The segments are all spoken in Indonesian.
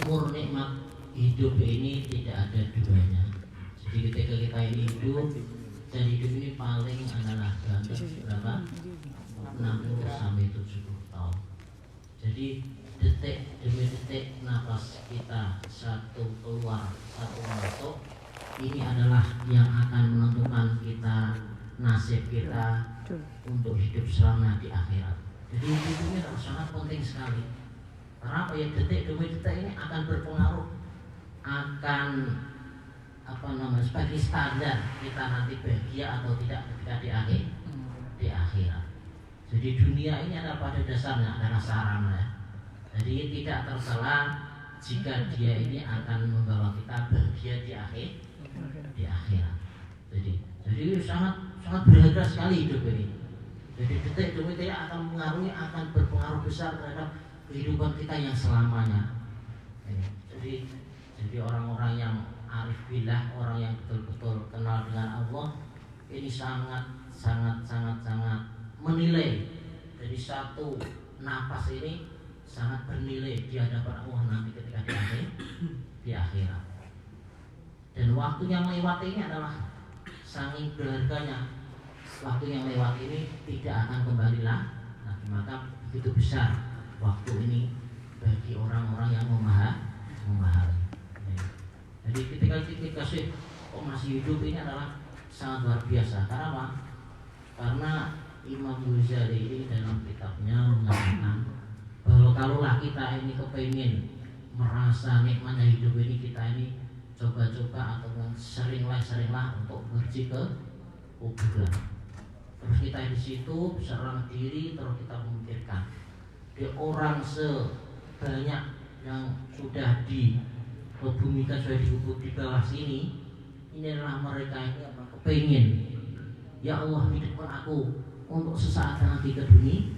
makmur, nikmat hidup ini tidak ada duanya. Jadi ketika kita ini hidup, dan hidup ini paling adalah berapa? 60 sampai 70 tahun. Jadi detik demi detik nafas kita satu keluar satu masuk, ini adalah yang akan menentukan kita, nasib kita untuk hidup selama di akhirat. Jadi hidup ini sangat penting sekali. Karena apa ya, detik demi detik ini akan berpengaruh, akan sebagai standar kita nanti bahagia atau tidak ketika di akhirat. Jadi dunia ini adalah pada dasarnya adalah sarana ya. Jadi tidak tercela jika dia ini akan membawa kita bahagia di akhirat. Jadi sangat berharga sekali hidup ini. Jadi detik demi detik akan mengaruhi, akan berpengaruh besar terhadap kehidupan kita yang selamanya. Jadi orang-orang yang arif billah, orang yang betul-betul kenal dengan Allah, ini sangat menilai. Jadi satu napas ini sangat bernilai di hadapan Allah nanti ketika di akhirat. Dan waktu yang lewat ini adalah saking berharganya. Waktu yang lewat ini tidak akan kembali lagi. Maka begitu besar waktu ini bagi orang-orang yang memahami. Jadi ketika kita masih hidup ini adalah sangat luar biasa. Karena apa? Karena Imam Ghazali ini dalam kitabnya mengatakan bahwa kalaulah kita ini kepingin merasa nikmatnya hidup ini, kita ini coba-coba atau seringlah untuk pergi ke kuburan. Terus kita di situ serang diri, terus kita memikirkan di orang sebanyak yang sudah dibumikan, sudah dikubur di bawah sini, ini adalah mereka ini yang kepingin, ya Allah hidupkan aku untuk sesaat nanti ke dunia.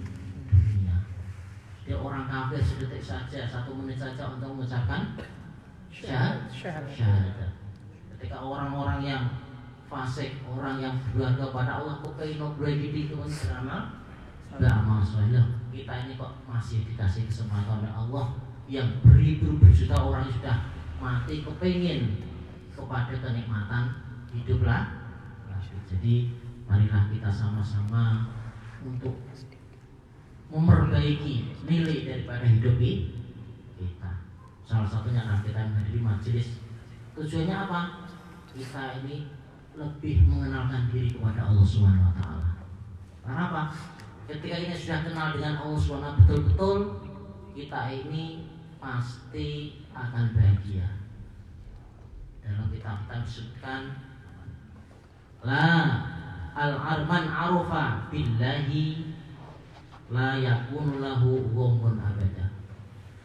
Dia orang kafir sedetik saja, 1 menit saja untuk mengucapkan syahadat. Ketika orang-orang yang fasik, orang yang berharga pada Allah, kepingin ngobrol gitu beramal soleh. Kita ini kok masih dikasih kesempatan oleh Allah yang beribu berjuta orang yang sudah mati, kepingin kepada kenikmatan hiduplah. Jadi marilah kita sama-sama untuk memperbaiki nilai daripada hidup kita. Salah satunya adalah kita menghadiri majelis. Tujuannya apa? Kita ini lebih mengenalkan diri kepada Allah Subhanahu wa taala. Karena apa? Ketika ini sudah kenal dengan Allah Subhanahu betul-betul, kita ini pasti akan bahagia. Dalam kitab-kitab disebutkan la al-arman arufa billahi la yakunu lahu ghamun abada.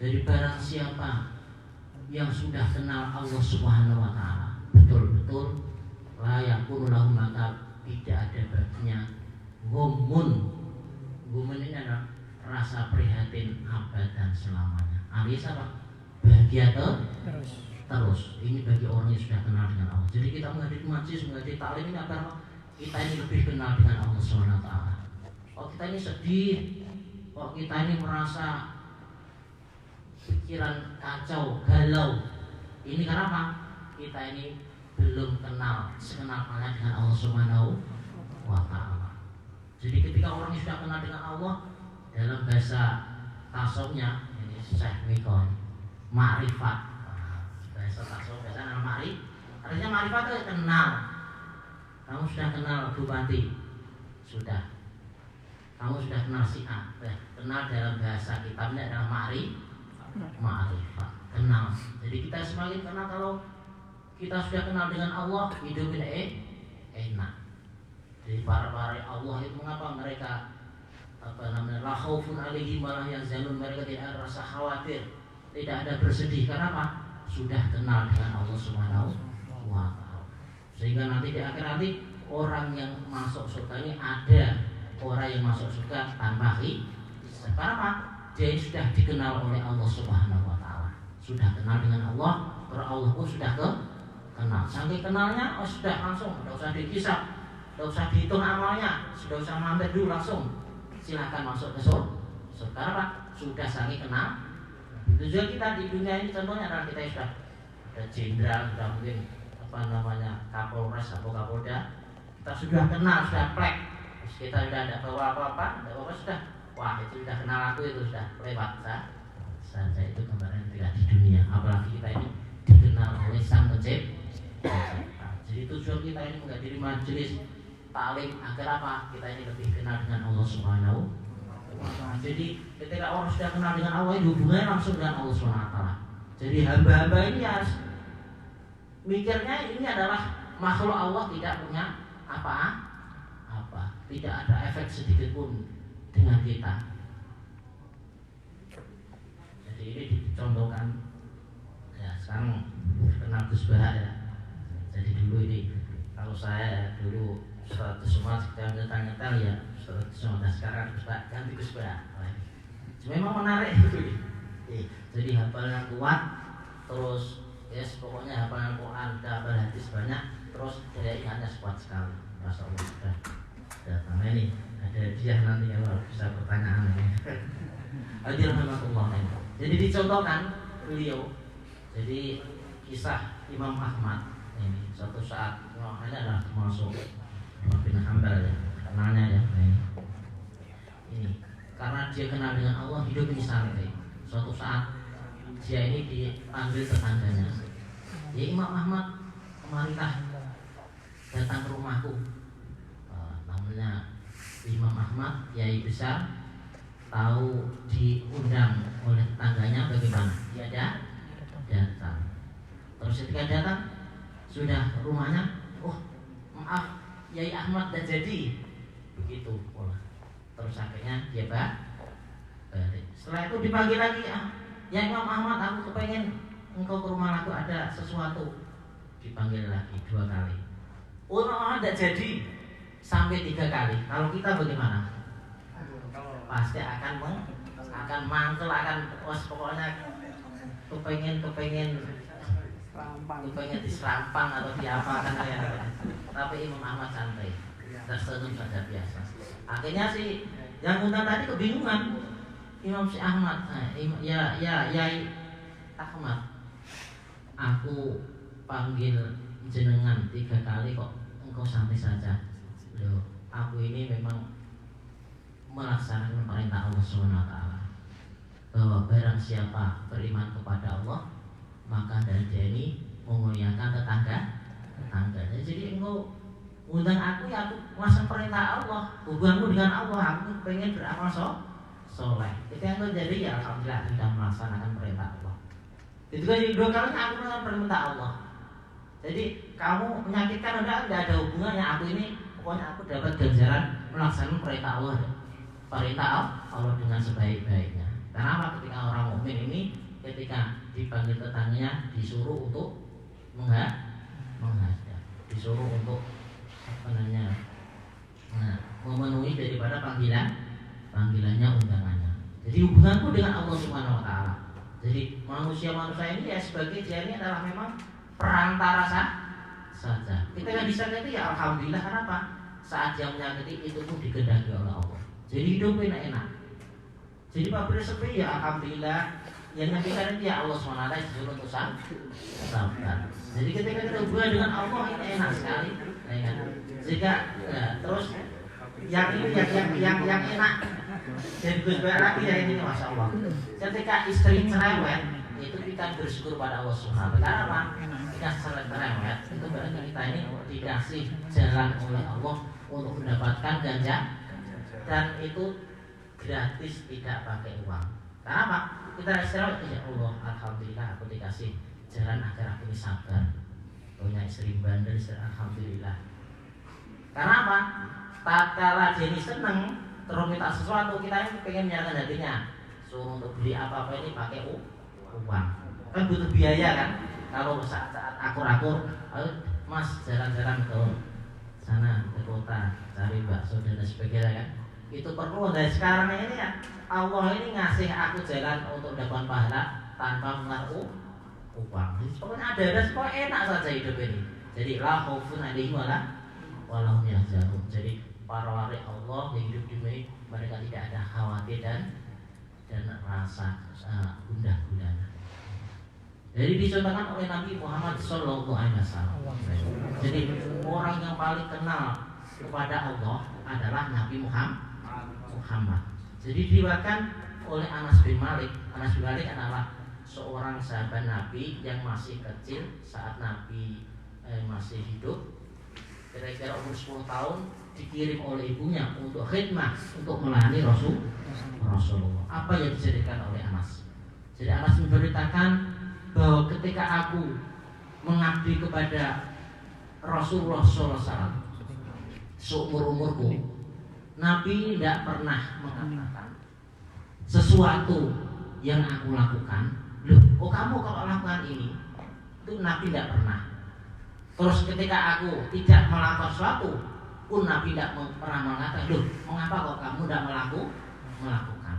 Jadi barang siapa yang sudah kenal Allah Subhanahu wa taala betul-betul, la yakunu lahu, maka tidak ada baginya ghamun. Ghamun ini adalah rasa prihatin abadan selamanya. Alias apa? Bahagia terus. Ini bagi orang yang sudah kenal dengan Allah. Jadi kita menghadiri majelis, menghadiri taklim ini agar kita ini lebih kenal dengan Allah Subhanahu wa taala. Kalau kita ini sedih, kalau kita ini merasa pikiran kacau, galau, ini karena apa? Kita ini belum sekenal-kenalnya dengan Allah Subhanahu wa taala. Jadi ketika orang yang sudah kenal dengan Allah, dalam bahasa tasawufnya ini Syekh Mikon, ma'rifat. Bahasa tasawuf bahasa ma'rifat. Artinya ma'rifat itu kenal. Kamu sudah kenal Bupati? Sudah. Kamu sudah kenal si A? Kenal dalam bahasa kitabnya adalah ma'rifat. Kenal. Jadi kita semakin kenal, kalau kita sudah kenal dengan Allah, hidup ini enak. Jadi para Allah itu mengapa mereka la khaufun alaihim wa la yahzanun, mereka tidak ada rasa khawatir, tidak ada bersedih. Karena apa? Sudah kenal dengan Allah Subhanahu wa taala. Sehingga nanti di akhir nanti orang yang masuk surga ini ada orang yang masuk surga tanpa hisab. Karena apa? Dia sudah dikenal oleh Allah Subhanahu wa taala. Sudah kenal dengan Allah, karena Allah pun sudah kenal. Saking kenalnya sudah langsung, tidak usah dihisab, tidak usah dihitung amalnya, sudah usah mampir dulu, langsung silakan masuk ke surga. Karena apa? Sudah saking kenal Tujuan kita di dunia ini contohnya adalah kita sudah ada jenderal, sudah mungkin apa namanya Kapolres atau Kapolda, kita sudah kenal, sudah plek, terus kita sudah ada bawa apa-apa, sudah, wah itu sudah kenal aku, itu sudah lewat saja itu gambaran tidak di dunia. Apalagi kita ini dikenal oleh Sang Pencipta. Jadi tujuan kita ini menghadiri majelis taklim agar apa? Kita ini lebih kenal dengan Allah Subhanahu wa Ta'ala. Jadi ketika orang sudah kenal dengan Allah, itu hubungannya langsung dengan Allah Subhanahu wa Ta'ala. Jadi hamba-hamba ini harus mikirnya ini adalah makhluk Allah, tidak punya apa-apa, tidak ada efek sedikit pun dengan kita. Jadi ini dicontohkan ya, sekarang kenal Gus Bah ya. Jadi dulu ini kalau saya dulu Ustaz semua kita nyetel ya Ustaz semua, sekarang Gus Bah ganti Gus Bah. Memang menarik itu. Jadi hafalan kuat, terus yes, pokoknya hafalan Quran, hafal hadis banyak, terus daya ingatnya kuat sekali. Masya Allah sudah datang ini ada dia nanti kalau bisa pertanyaan ini. Alhamdulillah. Jadi dicontohkan beliau. Jadi kisah Imam Ahmad ini suatu saat ini adalah termasuk bin Hambal ya, kenalnya ya ini karena dia kenal dengan Allah, hidup ini santai. Suatu saat dia ini dipanggil tetangganya, ya Imam Ahmad kemarinlah datang ke rumahku. Namanya Imam Ahmad, Yai besar, tahu diundang oleh tetangganya bagaimana? Dia datang. Terus ketika datang sudah rumahnya, oh maaf Yai Ahmad dan jadi begitu pola. Terus akhirnya dia balik. Setelah itu dipanggil lagi, ya Imam Ahmad, aku kepengen engkau ke rumah aku, ada sesuatu. Dipanggil lagi 2 kali. Oh Imam Ahmad tidak jadi sampai 3 kali. Kalau kita bagaimana? Pasti akan mantel, akan pokoknya kepengen diserampang atau diapakan ya. Tapi Imam Ahmad santai, tersenyum saja biasa. Akhirnya si yang undang tadi kebingungan. Imam si Ahmad, Yai Ahmad, aku panggil jenengan 3 kali kok engkau santai saja. Loh, aku ini memang melaksanakan perintah Allah SWT, bahwa barang siapa beriman kepada Allah, maka dari dia ini memuliakan tetangga. Jadi engkau undang aku, ya aku melaksanakan perintah Allah, hubunganku dengan Allah, aku pengen beramal soleh. Itu yang terjadi, ya alhamdulillah sudah melaksanakan perintah Allah. Itu kan 2 kali aku melaksanakan perintah Allah. Jadi kamu menyakitkan tidak ada hubungannya. Aku ini pokoknya aku dapat ganjaran melaksanakan perintah Allah dengan sebaik-baiknya. Karena apa? Ketika orang mukmin ini ketika dipanggil tetangganya disuruh untuk menghadap, disuruh untuk memenuhi daripada panggilannya, undangannya. Jadi hubunganku dengan Allah Subhanahu wa Ta'ala. Jadi manusia ini ya sebagai dia ini adalah memang perantara saja. Kita yang disakiti ya alhamdulillah, kenapa? Saat dia menyakiti itu pun dikehendaki oleh Allah. Jadi hidup enak-enak. Jadi pabrik sepi ya alhamdulillah. Yang nyakitan itu ya Allah SWT disuruh untuk sabar. Jadi ketika kita hubungan dengan Allah ini enak sekali. Jika terus yang ini yang enak. Dan gue lagi ya ini Masya Allah. Ketika istri cerewet, itu kita bersyukur pada Allah SWT. Karena apa? Kita cerewet, itu berarti kita ini dikasih jalan oleh Allah untuk mendapatkan ganja, dan itu gratis, tidak pakai uang. Karena apa? Kita cerewet, ya Allah, alhamdulillah aku dikasih jalan agar aku ini sabar. Punya istri bandel, alhamdulillah. Karena apa? Tatkala dia ini seneng terus minta sesuatu, kita ini pengen menyerahkan hatinya, suruh untuk beli apa-apa ini pakai uang, kan butuh biaya kan. Kalau saat akur-akur, Mas jalan-jalan ke sana ke kota cari bakso dan sebagainya kan, itu perlu. Dari sekarang ini ya Allah ini ngasih aku jalan untuk dapat pahala tanpa mengeluarkan uang. Jadi pokoknya ada pokoknya enak saja hidup ini. Jadi la khaufun alaihim wala hum yahzanun. Jadi para wali Allah yang hidup di dunia, mereka tidak ada khawatir dan merasa gundah gulana. Jadi dicontohkan oleh Nabi Muhammad SAW. Jadi orang yang paling kenal kepada Allah adalah Nabi Muhammad. Jadi diriwayatkan oleh Anas bin Malik. Anas bin Malik adalah seorang sahabat Nabi yang masih kecil saat Nabi masih hidup. Kira-kira umur 10 tahun dikirim oleh ibunya untuk khidmah, untuk melayani Rasulullah. Apa yang dijadikan oleh Anas? Jadi Anas memberitakan bahwa ketika aku mengabdi kepada Rasulullah SAW seumur-umurku, Nabi tidak pernah mengatakan sesuatu yang aku lakukan, loh kok kamu kalau lakukan ini, itu Nabi tidak pernah. Terus ketika aku tidak melakukan sesuatu pun Nabi tidak pernah mengatakan, loh mengapa kok kamu tidak melakukan.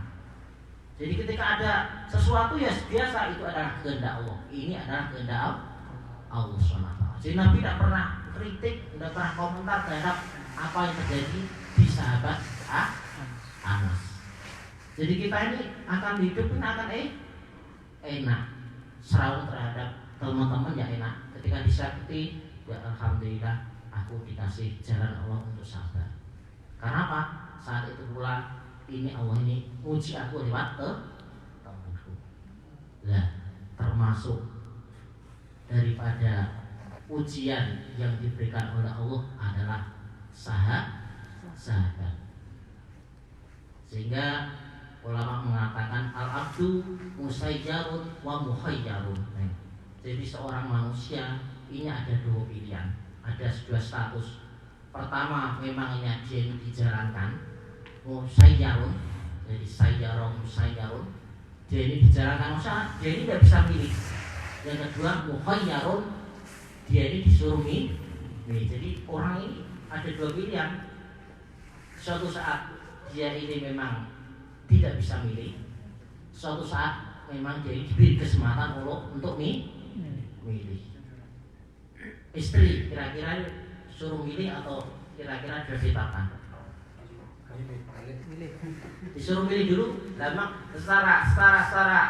Jadi ketika ada sesuatu ya biasa, itu adalah kehendak Allah. Ini adalah kehendak Allah SWT. Jadi Nabi tidak pernah kritik, tidak pernah komentar terhadap apa yang terjadi di sahabat Anas. Jadi kita ini akan hidup ini akan enak, serawung terhadap teman-teman ya enak. Ketika disakiti, ya alhamdulillah aku dikasih jalan Allah untuk sabar. Karena apa? Saat itu pula ini Allah ini uji aku lewat temanku. Nah, termasuk daripada ujian yang diberikan oleh Allah adalah sahabat. Sehingga ulama mengatakan al-abdu musayjarun wa muhayyarun. Jadi seorang manusia ini ada dua pilihan, ada dua status. Pertama memang ini dia dijalankan musayyarun, jadi musayyarun, dia ini dijalankan usaha, dia ini tidak bisa milih. Yang kedua muhayyarun, dia ini disuruh milih. Jadi orang ini ada dua pilihan. Suatu saat dia ini memang tidak bisa milih, suatu saat memang dia diberi kesempatan untuk milih. Istri kira-kira suruh milih atau kira-kira sudah ditetapkan? Disuruh milih dulu. Memang secara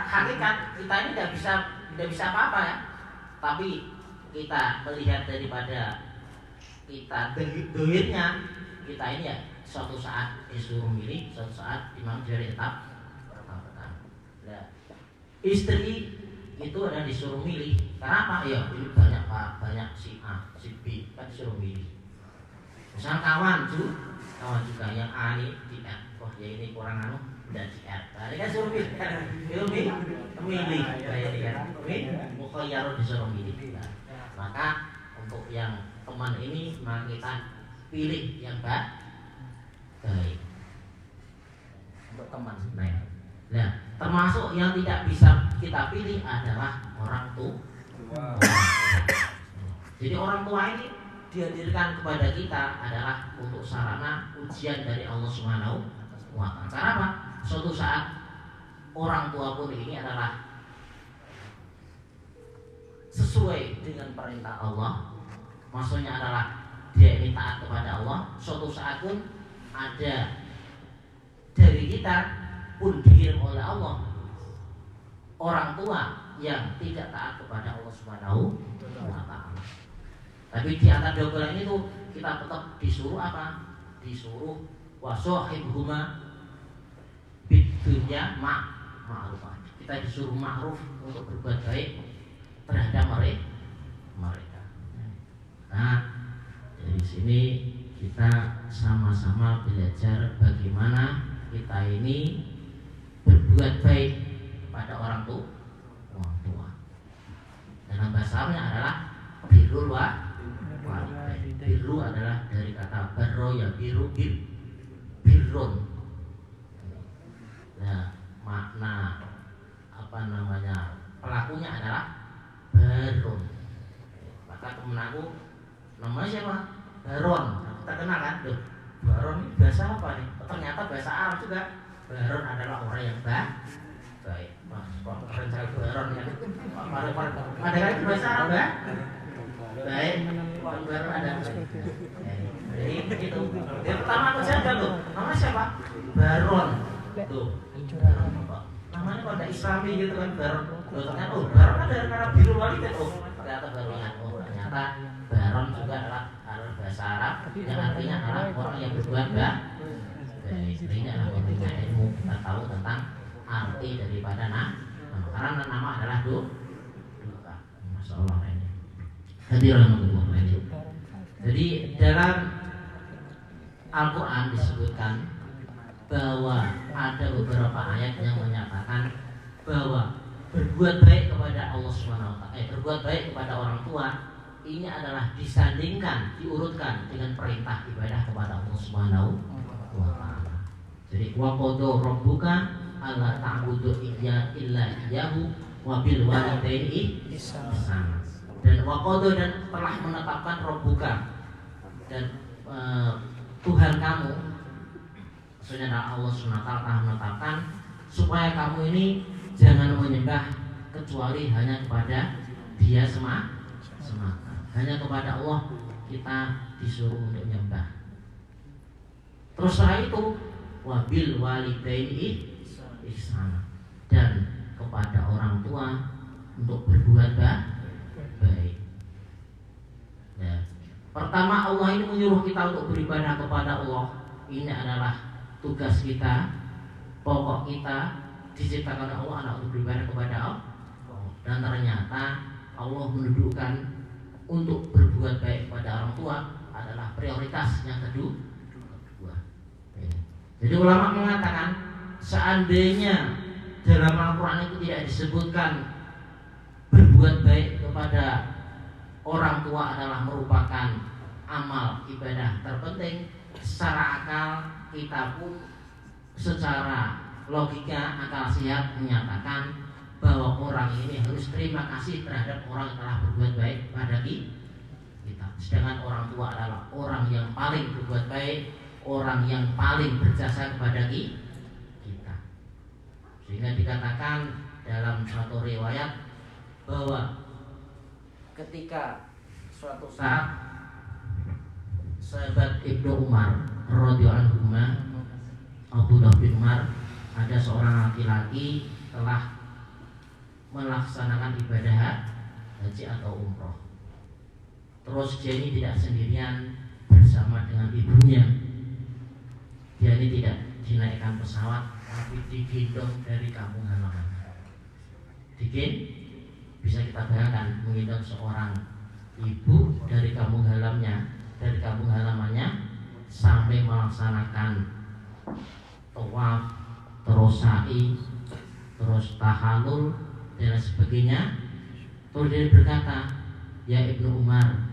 hakikat kita ini tidak bisa apa-apa ya. Tapi kita melihat daripada kita dohirnya, kita ini ya suatu saat disuruh milih, suatu saat memang dari tetap. Nah, istri itu ada disuruh milih. Kenapa? Ya ini banyak si A, si B kan disuruh milih. Misal kawan juga yang A ini di R, wah ya ini kurang udah di R. Nah, ini kan suruh milih, milih kayak ini kan, mukhayyarun disuruh milih. Nah, maka untuk yang teman ini maka kita pilih yang baik untuk teman. Nah, termasuk yang tidak bisa kita pilih adalah orang tua. Jadi orang tua ini dihadirkan kepada kita adalah untuk sarana ujian dari Allah Subhanahu wa Ta'ala. Karena apa? Suatu saat orang tua pun ini adalah sesuai dengan perintah Allah. Maksudnya adalah dia ini taat kepada Allah. Suatu saat pun ada dari kita pun dikirim oleh Allah orang tua yang tidak taat kepada Allah Subhanahu wa Ta'ala. Tapi di antara dua golongan itu kita tetap disuruh apa? Disuruh wasahibhuma bidunya ma'rufah. Kita disuruh ma'ruf untuk berbuat baik terhadap mereka. Nah, dari sini kita sama-sama belajar bagaimana kita ini berbuat baik kepada orang tua. Dalam bahasa Arabnya adalah birrul walidain. Birru adalah dari kata barro ya birrun. Nah, makna pelakunya adalah barun. Maka temen aku namanya siapa? Baron. Kita kenal kan? Duh, Baron ini bahasa apa nih? Ternyata bahasa Arab juga. Baron adalah orang yang baik. Keren sekali Baron ya. Ada kan bahasa Arab ya? Baik. Baron ada. Jadi itu. Yang pertama aku jaga loh. Namanya siapa? Baron. Tuh. Namanya kok kayak Islami gitu kan, baron. Ternyata baron kan dari kata birrul walidain. Ternyata barongan. Ternyata baron juga adalah bahasa Arab yang artinya adalah orang yang berbuat baik. Ini adalah pentingnya ilmu kita tahu tentang arti daripada nama. Karena nama adalah doa. Masya Allah ini. Jadi dalam Al-Quran disebutkan bahwa ada beberapa ayat yang menyatakan bahwa berbuat baik kepada Allah SWT, berbuat baik kepada orang tua ini adalah disandingkan, diurutkan dengan perintah ibadah kepada Allah SWT. Jadi wa qada rabbuka alla ta'budu illa iyyahu wa bil walidaini ihsana. Dan wa qada dan telah menetapkan rabbuka dan Tuhan kamu, maksudnya Allah SWT telah menetapkan supaya kamu ini jangan menyembah kecuali hanya kepada Dia semata. Hanya kepada Allah kita disuruh untuk menyembah. Terus setelah itu wabil walidaini ihsana, dan kepada orang tua untuk berbuat baik. Ya. Pertama Allah ini menyuruh kita untuk beribadah kepada Allah. Ini adalah tugas kita, pokok kita diciptakan oleh Allah adalah untuk beribadah kepada Allah. Dan ternyata Allah menundukkan untuk berbuat baik kepada orang tua adalah prioritas yang kedua. Jadi ulama mengatakan seandainya dalam Al-Quran itu tidak disebutkan berbuat baik kepada orang tua adalah merupakan amal ibadah terpenting, secara akal kita pun secara logika akal sehat menyatakan bahwa orang ini harus terima kasih terhadap orang yang telah berbuat baik pada kita. Sedangkan orang tua adalah orang yang paling berbuat baik, orang yang paling berjasa kepada kita. Sehingga dikatakan dalam suatu riwayat bahwa ketika suatu saat sahabat Ibnu Umar radhiyallahu anhu, Abdullah bin Umar, ada seorang laki-laki telah melaksanakan ibadah haji atau umroh. Terus dia ini tidak sendirian bersama dengan ibunya. Dia ini tidak dinaikkan pesawat, tapi digendong dari kampung halaman. Bisa kita bayangkan menggendong seorang ibu dari kampung halamannya sampai melaksanakan tawaf, terus sa'i, terus tahalul dan sebagainya. Terus dia berkata, ya Ibnu Umar,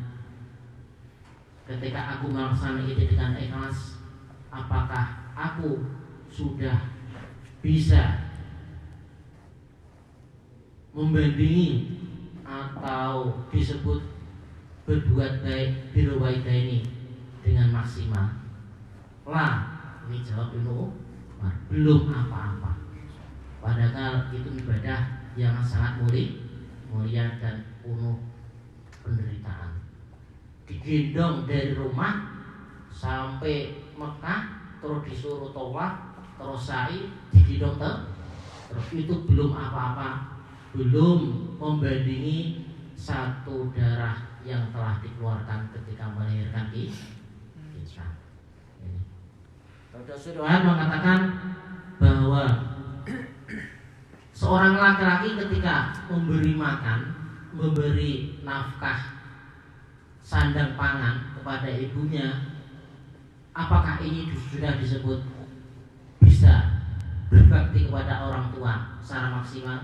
ketika aku melaksanakan ini dengan ikhlas, apakah aku sudah bisa membandingi atau disebut berbuat baik birrul walidaini dengan maksimal? Lah, ini jawab Ibnu Umar, belum apa-apa. Padahal itu ibadah yang sangat mulia dan penuh penderitaan. Digendong dari rumah sampai Mekah, terus disuruh tawaf, terus sa'i, digendong terus itu belum apa-apa, belum membandingi satu darah yang telah dikeluarkan ketika melahirkan Isa. Rasulullah mengatakan bahwa seorang laki-laki ketika memberi makan, memberi nafkah, sandang pangan kepada ibunya, apakah ini sudah disebut bisa berbakti kepada orang tua secara maksimal?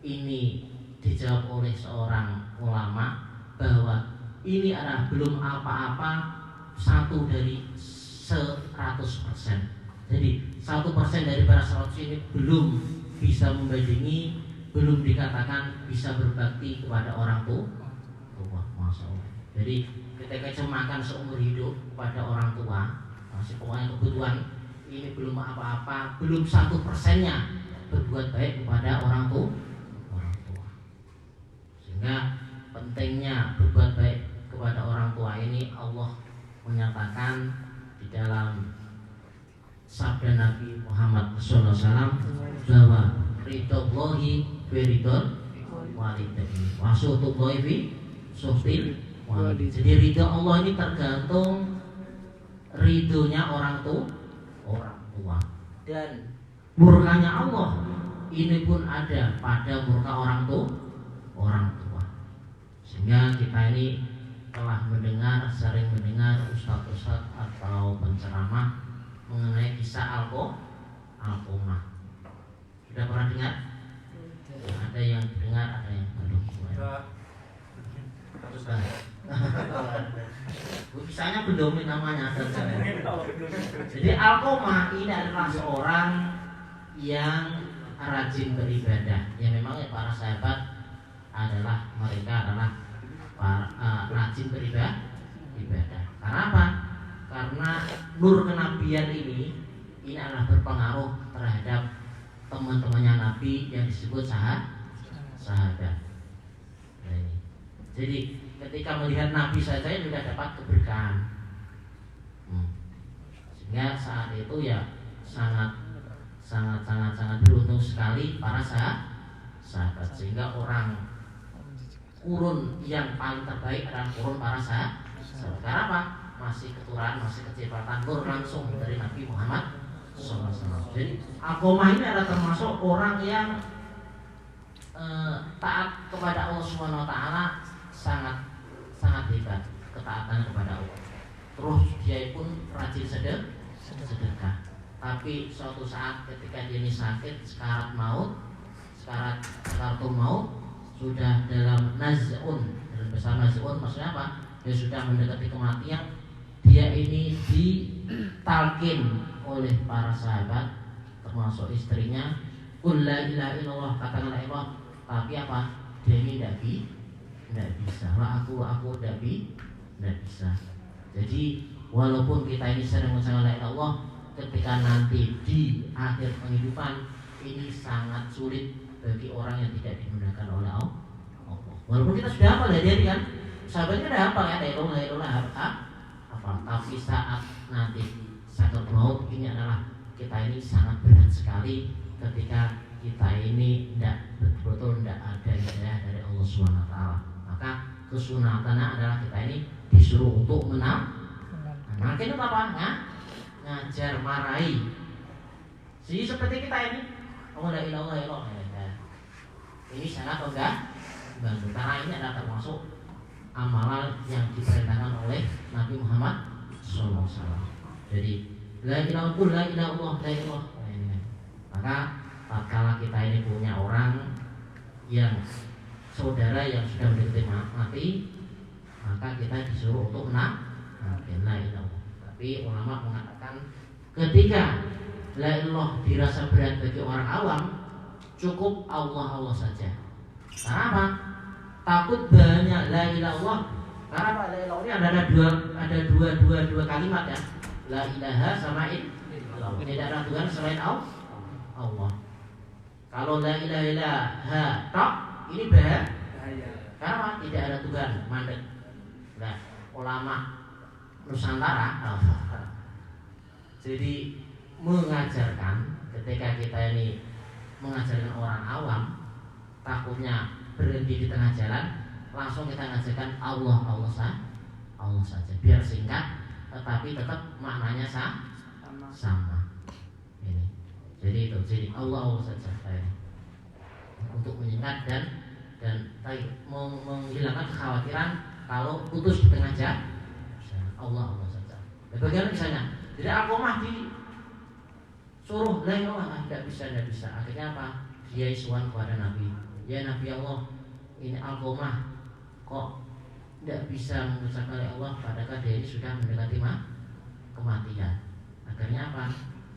Ini dijawab oleh seorang ulama bahwa ini adalah belum apa-apa, satu dari 100%. Jadi 1% dari para 100 ini belum bisa membandingi, belum dikatakan bisa berbakti kepada orang tua. Masya Allah. Jadi ketika cemakan seumur hidup kepada orang tua, masih pokoknya kebutuhan ini belum apa-apa, belum 1%-nya berbuat baik kepada orang tua. Sehingga pentingnya berbuat baik kepada orang tua ini Allah menyatakan di dalam sabda Nabi Muhammad SAW bahwa ridallahi fi ridal walidain wa suhtullahi fi suhtil walidain. Jadi ridha Allah ini tergantung ridhonya orang tua dan murkanya Allah ini pun ada pada murka orang tua. Sehingga kita ini telah sering mendengar ustaz-ustaz atau penceramah mengenai kisah Alqamah. Sudah pernah dengar? Ada yang dengar, ada yang belum. Kisahnya Bedomin namanya. Jadi Alqamah ini adalah seorang yang rajin beribadah. Ya memang ya para sahabat mereka adalah rajin beribadah. Karena apa? Karena nur kenabian ini adalah berpengaruh terhadap teman-temannya Nabi yang disebut sahabat. Nah, ini. Jadi ketika melihat Nabi saja sudah dapat keberkahan. Sehingga saat itu ya sangat beruntung sekali para sahabat. Sehingga orang kurun yang paling terbaik adalah kurun para sahabat. Karena apa? Masih keturunan, masih kecepatan nur langsung dari Nabi Muhammad SAW. Jadi Alqamah ini adalah termasuk orang yang taat kepada Allah Subhanahu Wa Taala, sangat hebat ketaatan kepada Allah. Terus dia pun rajin sedekah. Tapi suatu saat ketika dia ini sakit sekarat maut, sudah dalam besar naz'un maksudnya apa? Dia sudah mendekati kematian. Dia ini ditalkin oleh para sahabat termasuk istrinya, qul la ilaha illallah, katakanlah ilah. Tapi apa? Dia ini tidak bisa. Aku tidak bisa. Jadi walaupun kita ini sering mengucapkan la ilaha illallah, ketika nanti di akhir penghidupan ini sangat sulit bagi orang yang tidak dimudahkan oleh Allah. Walaupun kita sudah hafal ya dia kan, sahabatnya sudah hafal ya la ilaha illallah hafal. Tapi saat nanti sakit maut ini adalah kita ini sangat berat sekali ketika kita ini betul-betul tidak ada hidayah dari Allah Subhanahu Wa Taala. Maka kesunatannya adalah kita ini disuruh untuk makin apa? Ngajar marahi. Seperti kita ini, la ilaha illallah. Ini sangat bantu karena ini adalah termasuk amalan yang diperintahkan oleh Nabi Muhammad SAW. Jadi la ilaha illallah. Maka tatkala kita ini punya orang yang saudara yang sudah mendekati mati, maka kita disuruh untuk la ilaha. Tapi ulama mengatakan ketika la ilaha dirasa berat bagi orang awam, cukup Allah saja. Karena apa? Takut banyak la ilaha. Karena apa? La ilaha ini ada dua kalimat ya. La ilaha sama illallah. Tidak ada Tuhan selain Allah. Kalau la ilaha illallah tok ini bahaya. Karena tidak ada Tuhan mandek. Nah, ulama Nusantara jadi mengajarkan ketika kita ini mengajarkan orang awam, takutnya berhenti di tengah jalan, langsung kita ngajarkan Allah saja, biar singkat tetapi tetap maknanya sama. Ini. Jadi Allah saja untuk menyingkat dan menghilangkan kekhawatiran kalau putus di tengah jalan. Allah saja. Bagaimana misalnya? Jadi Alqamah suruh la ilaha tidak bisa. Akhirnya apa? Dia isuan kepada Nabi. Ya Nabi Allah, ini Alqamah kok tidak bisa mengucapkan la Allah padahal dia ini sudah mendekati kematian. Akhirnya apa?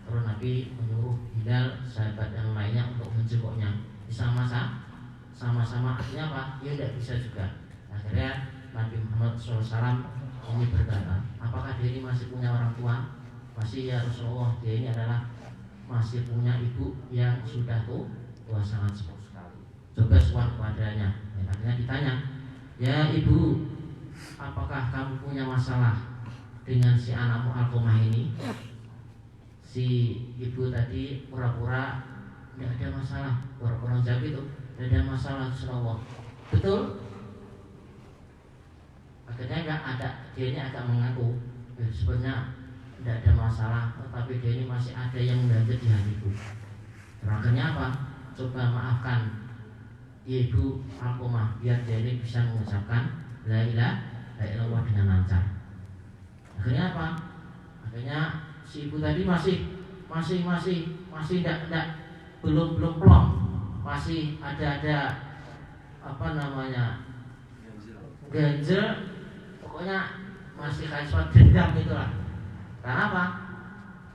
Terus Nabi menyuruh Bilal sahabat yang lainnya untuk menjenguknya. Sama-sama akhirnya apa? Dia tidak bisa juga. Akhirnya Nabi Muhammad SAW ini berkata, apakah dia ini masih punya orang tua? Masih ya Rasulullah, dia ini adalah masih punya ibu yang sudah tua sangat sepuh sekali. Coba suar kepadanya. Akhirnya ditanya, ya ibu, apakah kamu punya masalah dengan si anakmu Alqamah ini? Si ibu tadi pura-pura tidak ada masalah. Orang jawab itu, tidak ada masalah Rasulullah. Betul? Akhirnya dia ini agak mengaku, sebenarnya tidak ada masalah, tetapi dia ini masih ada yang mengganjal di hatiku. Akhirnya apa? Coba maafkan ibu Alqamah biar dia ini bisa mengucapkan la ilaha illallah dengan lancar. Akhirnya apa? Akhirnya si ibu tadi masih tidak belum plong, masih ada apa namanya ganjel, pokoknya masih kayak suatu dendam gitulah. Karena apa?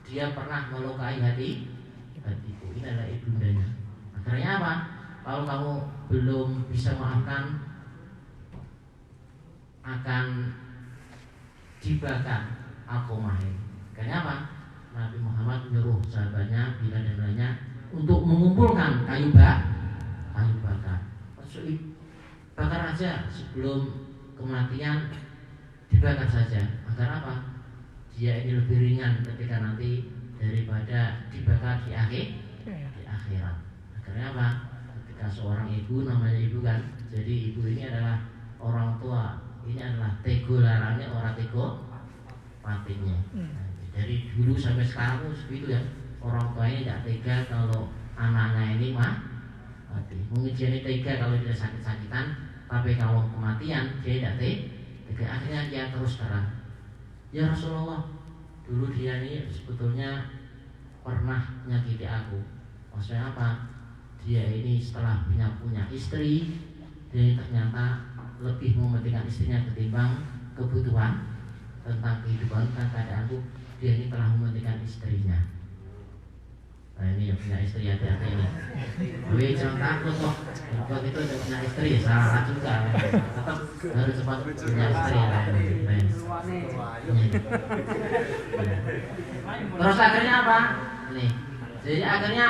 Dia pernah melukai hatiku. Ini adalah ibundanya. Akhirnya apa? Kalau kamu belum bisa maafkan, akan dibakar Alqamah ini. Akhirnya apa? Nabi Muhammad menyuruh sahabatnya Bilal dan lainnya untuk mengumpulkan kayu bakar. Bakar aja sebelum kematian, dibakar saja. Agar apa? Dia ini lebih ringan ketika nanti daripada dibakar di akhirat. Akhirnya apa? Ketika seorang ibu, namanya ibu kan, jadi ibu ini adalah orang tua. Ini adalah tego larangnya, orang tego matinya. Dari dulu sampai sekarang begitu ya. Orang tua ini tidak tega kalau anaknya ini mati. Mungkin dia ini tega kalau dia sakit-sakitan, tapi kalau kematian dia tidak tega. Akhirnya dia terus terang, ya Rasulullah, dulu dia ini sebetulnya pernah menyakiti aku. Maksudnya apa? Dia ini setelah punya istri, dia ternyata lebih mementingkan istrinya ketimbang kebutuhan tentang kehidupan dan keadaanku. Dia ini telah mementingkan istrinya. Nah ini yang punya istri, hati-hati ini. Wih, jangan takut kok. Kalau itu udah punya istri, salah juga. Tetap harus cepat punya istri. Terus akhirnya apa? Nih, jadi akhirnya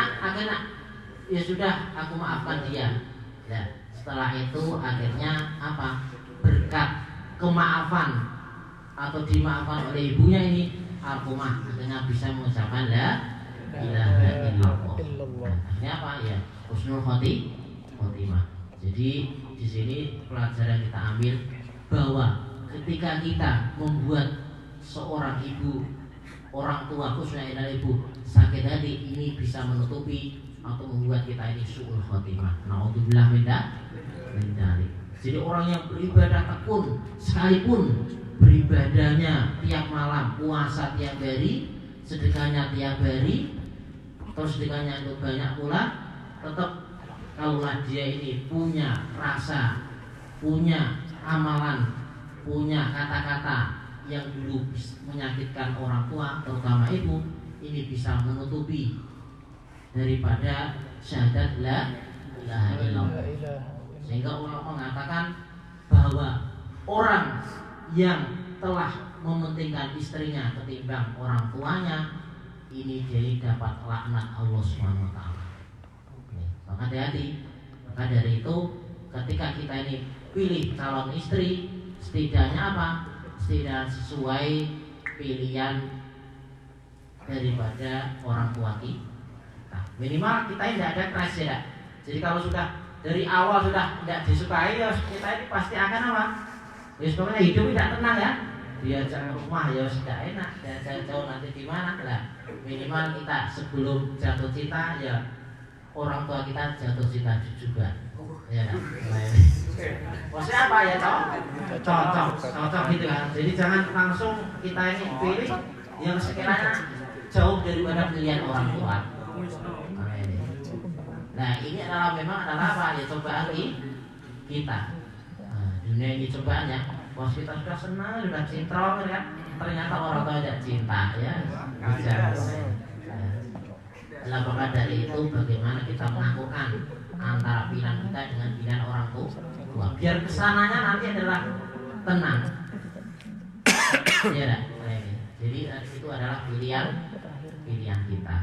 ya sudah, aku maafkan dia. Ya, setelah itu akhirnya apa? Berkat kemaafan atau dimaafkan oleh ibunya ini, Alqamah akhirnya bisa mengucapkan la ilaha illallah. Akhirnya apa ya? Husnul khotimah. Jadi di sini pelajaran kita ambil bahwa ketika kita membuat seorang ibu, orang tua khususnya adalah ibu sakit hati, ini bisa menutupi atau membuat kita ini su'ul khotimah. Naudzubillah min dzalik. Jadi orang yang beribadah tekun sekalipun beribadahnya tiap malam, puasa tiap hari, sedekahnya tiap hari, terus sedekahnya itu banyak pula, tetap kalaulah dia ini punya rasa, punya amalan, punya kata-kata yang dulu menyakitkan orang tua, terutama ibu, ini bisa menutupi daripada syahadat la ilaha illallah. Sehingga ulama mengatakan bahwa orang yang telah mementingkan istrinya ketimbang orang tuanya, ini jadi dapat laknat Allah Subhanahu wa taala. Maka hati-hati. Maka dari itu ketika kita ini pilih calon istri, setidaknya apa? Setidaknya sesuai pilihan daripada orang tua kita. Minimal kita ini tidak ada crash ya. Jadi kalau sudah dari awal sudah tidak disukai, ya kita ini pasti akan apa? Ya sebenarnya hidup tidak tenang ya. Diajak ke rumah ya sudah enak, diajak jauh nanti di mana lah. Minimal kita sebelum jatuh cinta ya orang tua kita jatuh cinta juga. Ya kan? Maksudnya apa ya, cocok gitu kan. Jadi jangan langsung kita ini pilih yang sekiranya jauh daripada pilihan orang tua. Nah ini memang adalah apa ya, cobaan kita. Dunia ini cobaannya. Pas kita sudah senang, sudah cinta kan, ternyata orang tua tidak cinta ya. Maka dari itu bagaimana kita melakukan antara pilihan kita dengan pilihan orang tua, biar kesananya nanti adalah tenang. Ya, jadi itu adalah pilihan kita.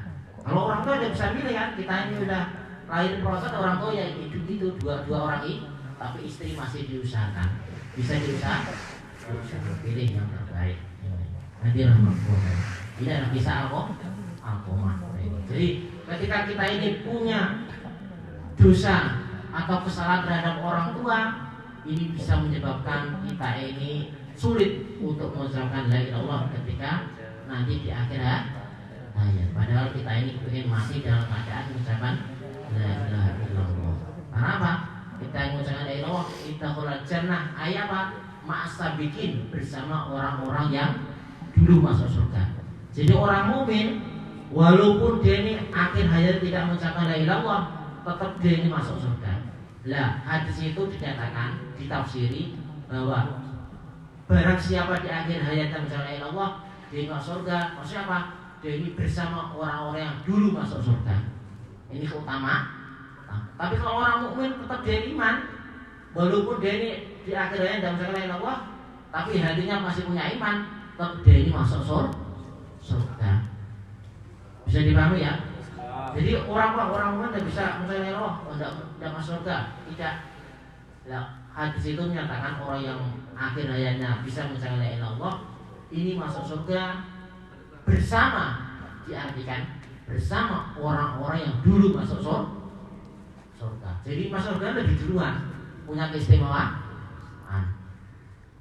Kalau orang tua tidak bisa milih kan, kita ini sudah lahir proses orang tua ya hidup itu dua orang ini, tapi istri masih diusahakan, bisa diusahakan, pilih yang terbaik. Nanti rahmatullah. Ini adalah kisah Alqamah. Jadi ketika kita ini punya dosa atau kesalahan terhadap orang tua, ini bisa menyebabkan kita ini sulit untuk mengucapkan la ilaha illallah ketika nanti di akhirat hayat. Padahal kita ini ingin mati dalam keadaan mengucapkan la ilaha illallah. Karena apa? Kita mengucapkan la ilaha illallah, kita khulal jannah, ayat apa? Ma'asabikin, bersama orang-orang yang dulu masuk surga. Jadi orang mukmin walaupun dia ini akhir hayat tidak mengucapkan la ilaha illallah, tetap dia ini masuk surga. Lah, hadis itu dinyatakan, ditafsiri bahwa barang siapa di akhir hayatnya mengucapkan la ilaha illallah, dia masuk surga. Maksudnya apa? Dia ini bersama orang-orang yang dulu masuk surga. Ini keutamaan. Tapi kalau orang mukmin tetap dia iman, walaupun dia ini di akhir hayatnya tidak mengucapkan la ilaha illallah, tapi hatinya masih punya iman, tetap dia ini masuk surga. Bisa dipahami ya? Jadi orang mukmin tidak bisa mengucapkan la ilaha illallah, tidak masuk surga. Tidak. Nah, hadis itu menyatakan orang yang akhir hayatnya bisa mengucapkan la ilaha illallah, ini masuk surga bersama, diartikan bersama orang-orang yang dulu masuk surga. Jadi masuk surga lebih duluan, punya keistimewaan,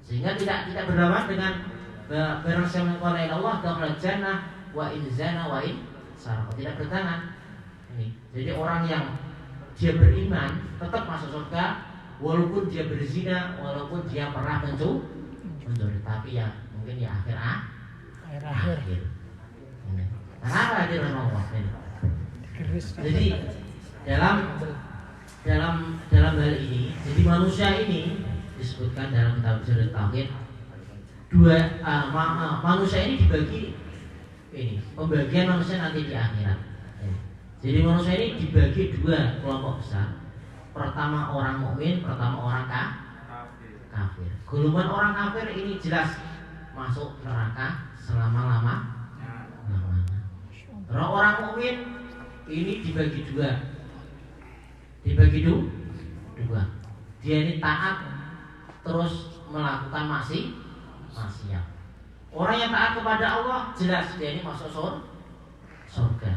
sehingga tidak berlawan dengan barang siapa yang la ilaha illallah dakhala jannah wa in zana wa in sarqa, tidak bertentangan. Ini. Jadi orang yang dia beriman tetap masuk surga walaupun dia berzina, walaupun dia pernah mencuri, tapi ya mungkin ya akhir. Kenapa hadir Allah ini? Jadi dalam hal ini, jadi manusia ini disebutkan dalam kitab Jalil Tauhid, manusia ini dibagi ini, pembagian manusia nanti di akhirat. Jadi manusia ini dibagi dua kelompok besar. Pertama orang mukmin, pertama orang kafir. Golongan orang kafir ini jelas masuk neraka selama-lamanya. Orang mukmin ini dibagi dua. Dia ini taat terus melakukan maksiat. Orang yang taat kepada Allah jelas dia ini masuk surga.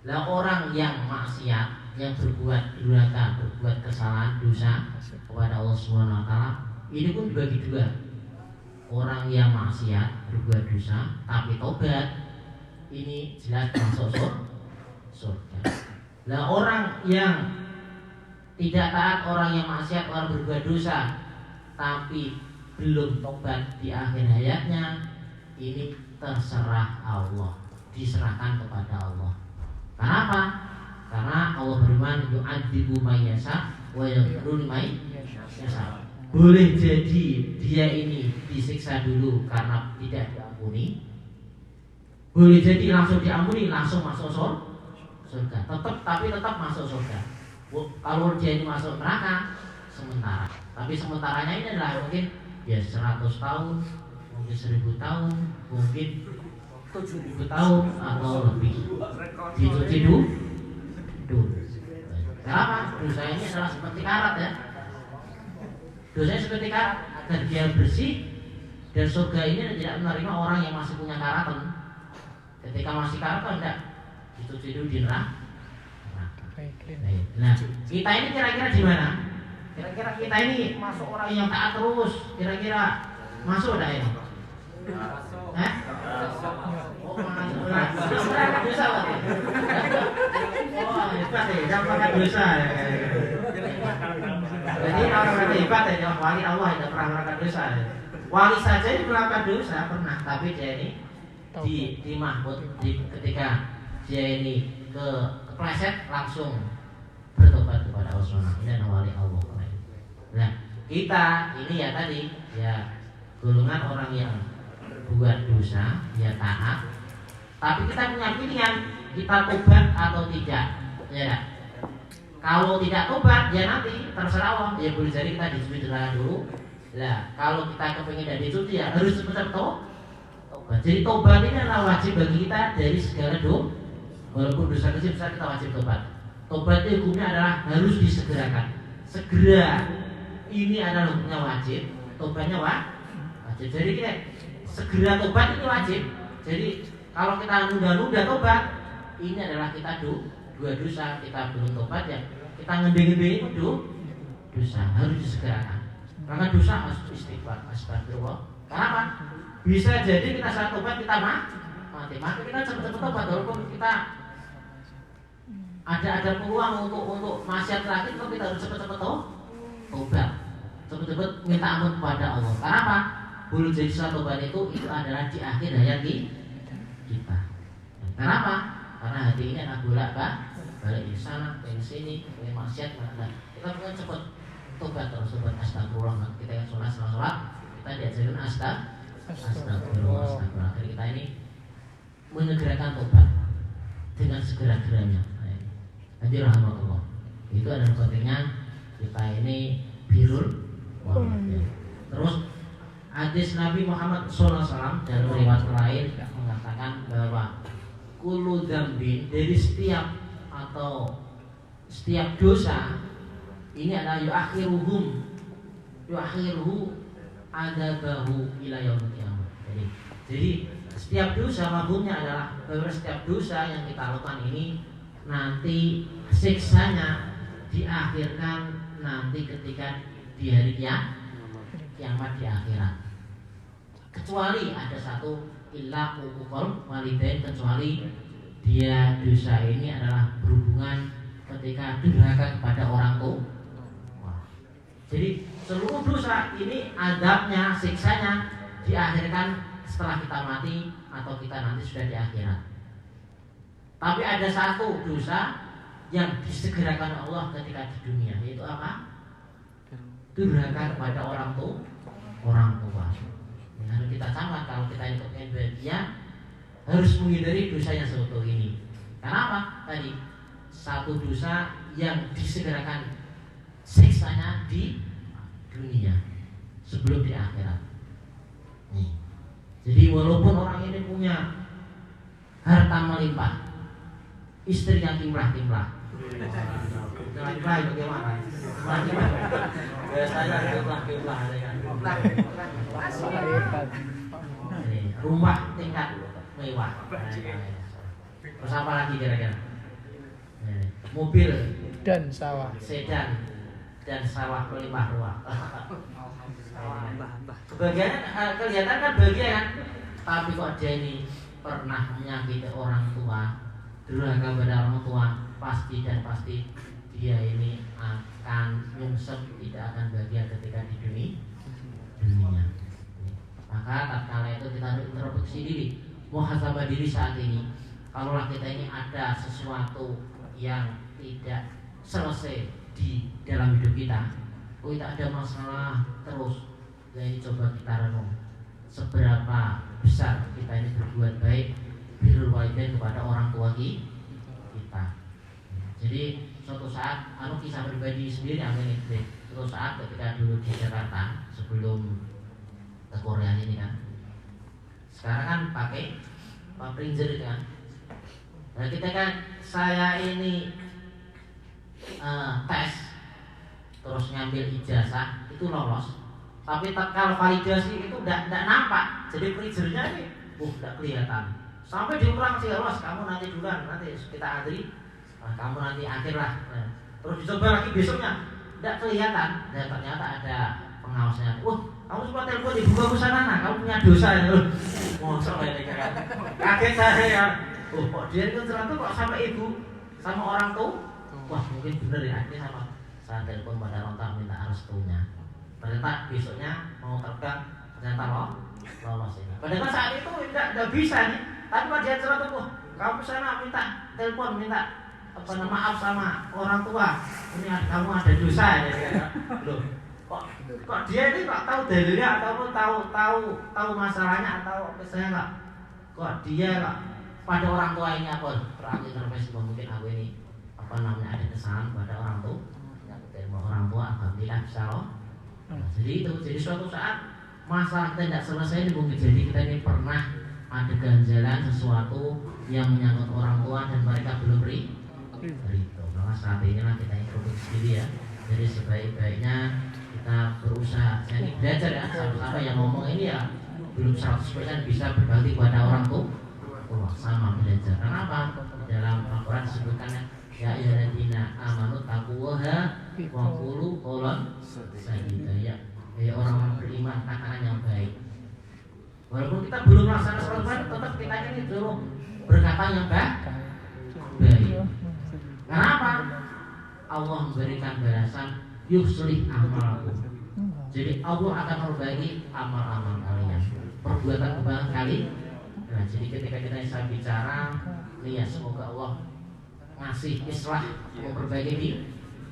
Lah orang yang maksiat, yang berbuat durhaka, berbuat kesalahan, dosa kepada Allah Subhanahu wa taala, ini pun dibagi dua. Orang yang maksiat, berbuat dosa tapi tobat, ini jelas masuk surga. Lah orang yang tidak taat, orang yang maksiat, orang berbuat dosa tapi belum tobat di akhir hayatnya, ini terserah Allah, diserahkan kepada Allah. Kenapa? Karena Allah berfirman yu'adzibu may yasha wa yaghfiru liman yasha. Boleh jadi dia ini disiksa dulu karena tidak diampuni, boleh jadi langsung diampuni, langsung masuk surga. Tetap masuk surga. Kalau dia ini masuk neraka sementara, tapi sementaranya ini adalah mungkin ya 100 tahun, mungkin 1000 tahun, mungkin 7.000 tahun atau lebih. Dicuci dulu. Kenapa? Dosa ini adalah seperti karat ya. Dosanya seperti karat, agar dia bersih. Dan surga ini tidak menerima orang yang masih punya karatan. Ketika masih karatan tidak, dicuci dulu di neraka. Nah, kita ini kira-kira di mana? Kira-kira kita ini masuk orang yang taat terus, kira-kira masuk tidak ini? Masuk. Oh, masuk. Makan dosa berarti. Oh, hebat ya, jangan makan dosa ya. Jadi orang berarti hebat ya, wali Allah tidak pernah makan dosa. Wali saja ini melakukan dosa pernah, tapi dia ini di mahfud, ketika dia ini kepleset langsung bertobat kepada Allah Subhanahu. Ini adalah wali Allah. Nah, kita ini ya tadi ya golongan orang yang buat dosa, ya taat. Tapi kita punya pilihan, kita tobat atau tidak. Ya. Kalau tidak tobat, ya nanti terserah Allah. Ya boleh jadi kita dicuci dulu. Nah, kalau kita kepingin dari dicuci, ya harus cepat tobat. Jadi tobat ini adalah wajib bagi kita dari segala dosa. Walaupun dosa kecil besar kita wajib tobat. Tobat itu hukumnya adalah harus disegerakan. Segera. Ini adalah hukumnya wajib. Tobatnya wajib. Jadi kita segera tobat ini wajib. Jadi kalau kita nunda-nunda tobat, ini adalah kita dua dosa, kita belum tobat ya, kita ngende-ngende itu dosa, harus disegerakan. Karena dosa harus istighfar, astagfirullah. Kenapa? Bisa jadi kita saat tobat kita mati, maka kita cepat-cepat tobat. Walaupun kita ada peluang untuk maksiat lagi, tapi kita harus cepat-cepat tobat, cepat-cepat minta ampun kepada Allah. Kenapa? Bulu jadi suatu tobat itu adalah di akhir hayat kita. Kenapa? Karena hati ini akan balik di sana, ke sini, ke maksiat, kita perlu cepat tobat terus, tobat astagfirullah. Kita yang sholat, kita diajarin astagfirullah. Jadi kita ini menyegerakan tobat dengan segera-geranya. Hadir rahmatullah. Itu adalah pentingnya kita ini birrul walidain. Terus hadis Nabi Muhammad SAW dalam riwayat lain mengatakan bahwa kullu dzambin, dari setiap dosa ini adalah yuakhiruhu adabahu ila yaumil qiyamah. Jadi setiap dosa, mafhumnya adalah bahwa setiap dosa yang kita lakukan ini nanti siksanya diakhirkan nanti ketika di hari kiamat di akhirat. Kecuali ada satu, illa uququl walidain, kecuali dia dosa ini adalah berhubungan ketika durhaka kepada orang tua. Jadi seluruh dosa ini adabnya, siksanya diakhirkan setelah kita mati atau kita nanti sudah di akhirat. Tapi ada satu dosa yang disegerakan Allah ketika di dunia, yaitu apa? Durhaka kepada orang tua. Harus kita camat kalau kita ingin bahagia, harus menghindari dosa yang satu ini. Kenapa? Tadi satu dosa yang disegerakan siksanya di dunia sebelum di akhirat. Jadi walaupun orang ini punya harta melimpah, istrinya timlah-timlah. Timlah bagaimana? Biasanya timlah. Rumah tingkat mewah. Terus apa lagi kira-kira? Mobil dan sawah, sedan dan sawah berlimpah ruah. Sebagian kelihatan kan bahagia kan, tapi kok dia ini pernah menyakiti orang tua, durhaka kepada orang tua, pasti dia ini akan nyungsep, tidak akan bahagia ketika di dunia. Maka tatkala itu kita harus introspeksi diri, muhasabah diri saat ini. Kalaulah kita ini ada sesuatu yang tidak selesai di dalam hidup kita, kita ada masalah terus, jadi coba kita renung seberapa besar kita ini berbuat baik, birrul walidain kepada orang tua kita. Jadi suatu saat, kisah pribadi sendiri suatu saat ketika dulu di Jakarta sebelum ke Korea ini kan, sekarang kan pakai Ranger itu kan. Nah ketika saya ini tes terus ngambil ijazah itu lolos, tapi kalau validasi itu tidak nampak. Jadi Rangernya ini tidak kelihatan. Sampai diulang sih, lolos kamu nanti duluan, nanti kita antri, kamu nanti akhir lah. Nah, terus dicoba lagi besoknya tidak kelihatan. Dan ternyata ada pengawasnya. Kamu coba telepon ibu kamu sana, kamu punya dosa ya. Mosok ya kan. Kaget saya ya. Kok dia itu ternyata kok sama ibu, sama orang tua. Wah mungkin bener ya, ini sama. Saya telepon pada orang tua minta restunya. Ternyata besoknya mau terbang, ternyata lolos ini. Padahal saat itu tidak bisa nih. Tapi pada dia ternyata kamu sana minta telepon, minta maaf sama orang tua. Ini kamu ada dosa ya. Loh. Kok dia ini kok tahu dalilnya ataupun tahu masalahnya atau misalnya nggak? Kok dia kok pada orang tua ini apa? Berarti intervensi mungkin aku ini ada kesalahan pada orang tua. Orang tua alhamdulillah bisa loh. Jadi suatu saat masalah kita tidak selesai ini mungkin jadi kita ini pernah ada ganjalan sesuatu yang menyangkut orang tua dan mereka belum ridho. Maka saat inilah kita introduksi diri ya. Jadi sebaik-baiknya kita berusaha. Saya ini belajar ya, sama-sama yang ngomong ini ya belum 100% bisa berbakti kepada orang tua. Sama belajar. Kenapa? dalam Al-Quran disebutkan ya ayyuhalladzina amanu taqullaha wa qulu qawlan sadida. Ya orang-orang beriman, katakan yang baik. Walaupun kita belum melaksanakan sholat Fardu, tetap kita ini dulu berkata yang baik. Kenapa? Allah memberikan balasan yuslih amalakum. Jadi Allah akan memperbaiki amal-amal kalian, perbuatan kalian. Nah, jadi ketika kita bisa bicara, ya semoga Allah ngasih islah, memperbaiki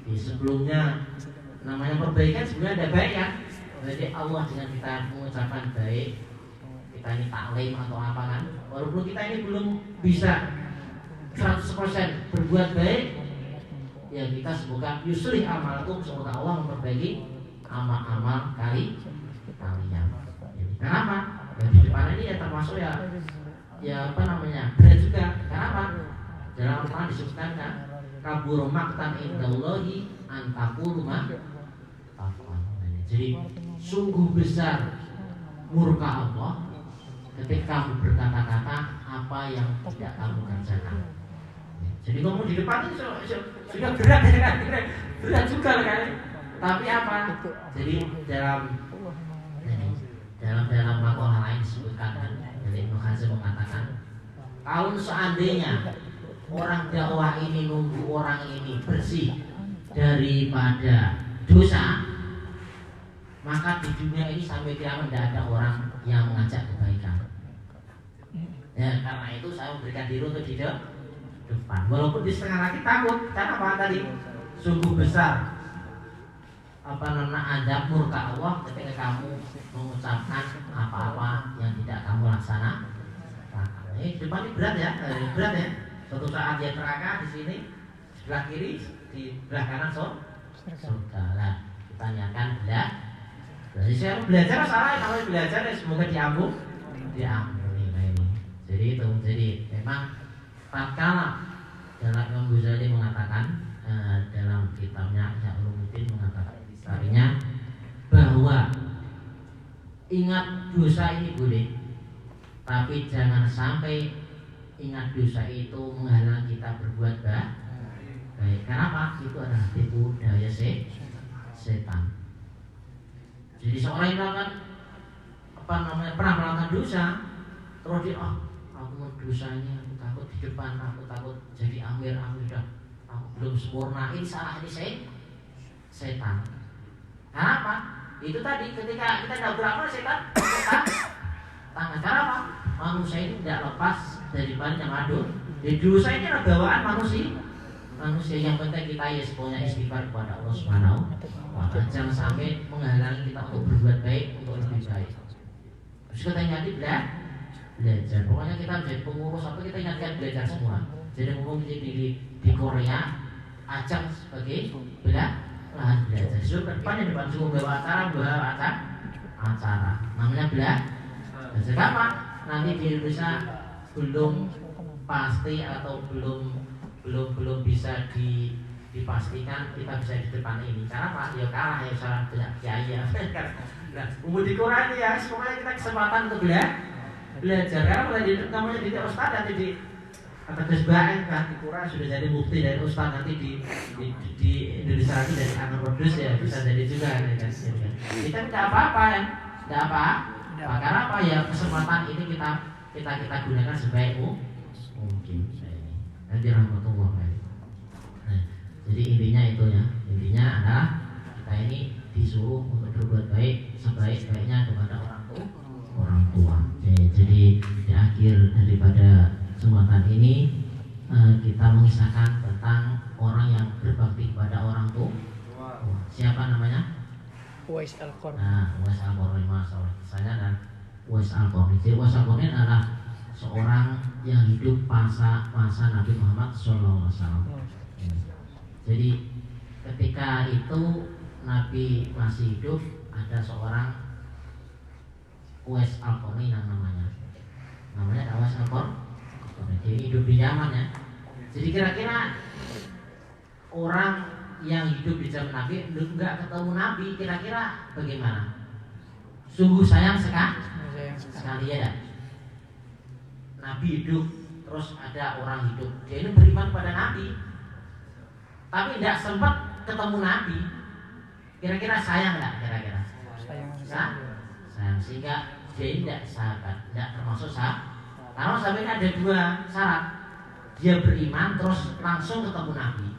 di sebelumnya. Namanya perbaikan sebenarnya ada baik kan. Jadi Allah dengan kita mengucapkan baik, kita ini taklim atau apa kan, walaupun kita ini belum bisa 100% berbuat baik, ya kita semoga yuslih amalakum, semoga Allah memperbaiki amal-amal kalian. Kenapa? Ya di depan ini ya termasuk ya apa namanya berat juga. Kenapa? Dalam Al-Quran disebutkan kan, kabur maktan indallahi an taqulu ma taqul. Jadi sungguh besar murka Allah ketika kamu berkata-kata apa yang tidak kamu kerjakan. Jadi kamu di depan itu sudah berat ya kan, berat juga kan. Tapi apa? Jadi dalam makalah lain disebutkan kan, dari Ibnu Hazm mengatakan, kalau seandainya orang dakwah ini nunggu orang ini bersih daripada dosa, maka di dunia ini sampai kiamat tidak ada orang yang mengajak kebaikan. Ya, karena itu saya memberikan diri untuk di depan. Walaupun di setengah lagi takut, karena apa tadi? Sungguh besar azab murka Allah ketika kamu mengucapkan apa-apa yang tidak kamu laksanakan. Ini depan ini berat ya, berat ya. Suatu saat dia neraka di sini, sebelah kiri, di sebelah kanan surga. Lah, kita tanyakan belajar. Jadi saya belajar salah, kalau belajar ya semoga diampuni. Jadi itu, jadi memang tatkala dalam Imam Ghazali mengatakan dalam kitabnya Ihya Ulumuddin mengatakan tadinya bahwa ingat dosa ini boleh, tapi jangan sampai ingat dosa itu menghalang kita berbuat baik. Kenapa? Itu adalah tipu daya setan. Jadi seorang yang melakukan pernah melakukan dosa, terus dia aku mau dosanya, aku takut di depan, aku takut jadi amir, aku belum sempurna, ini salah, ini setan. Kenapa? Itu tadi ketika kita tidak beramal setan tangan. Kenapa? Manusia ini tidak lepas dari yang adun. Jadi dosa ini adalah bawaan manusia yang penting kita ya semuanya istighfar kepada Allah Subhanahu wa Ta'ala. Jangan sampai menghalangi kita untuk berbuat baik, untuk lebih baik. Terus kita ingat belajar. Pokoknya kita menjadi pengurus apa kita ingatkan belajar semua. Jadi ngomong di Korea ajang sebagai lahan belajar. Suruh ke depan depan suruh bawa acara. Namanya belajar. Kenapa? Nanti di Indonesia belum pasti atau belum bisa dipastikan kita bisa di depan ini. Karena Pak ya kalah ya salah banyak kiai ya. Nah, umur di Quran ya, semuanya kita kesempatan untuk belajar. Karena mulai namanya di Ustaz nanti di kata kesbahan kan di Quran sudah jadi mufti dari Ustaz, nanti di Indonesia lagi dari anak produs ya bisa jadi juga kan. Kita tidak apa-apa ya, tidak apa. Karena apa ya kesempatan ini kita gunakan sebaik mungkin. Nanti rahmatullah. Nah, jadi intinya itu ya. Intinya adalah kita ini disuruh untuk berbuat baik sebaik-baiknya kepada orang tua. Jadi di akhir daripada kesempatan ini kita mengisahkan tentang orang yang berbakti kepada orang tua. Siapa namanya? Uwais Al-Qarni. Nah, Uwais Al-Qarni, masalah kisahnya dan Uwais Al-Qarni. Jadi Uwais Al-Qarni adalah seorang yang hidup masa Nabi Muhammad SAW. Jadi ketika itu Nabi masih hidup, ada seorang Uwais Al-Qarni namanya Uwais Al-Qarni. Jadi hidup di Yaman ya. Jadi kira-kira orang yang hidup di zaman Nabi enggak ketemu Nabi, kira-kira bagaimana? Sungguh sayang sekali ya. Nabi hidup terus ada orang hidup. Dia ini beriman pada Nabi, tapi tidak sempat ketemu Nabi. Kira-kira sayang nggak? Kira-kira sayang. Sehingga dia ini tidak sahabat, tidak termasuk sahabat. Karena sahabat ini ada dua syarat. Dia beriman terus langsung ketemu Nabi.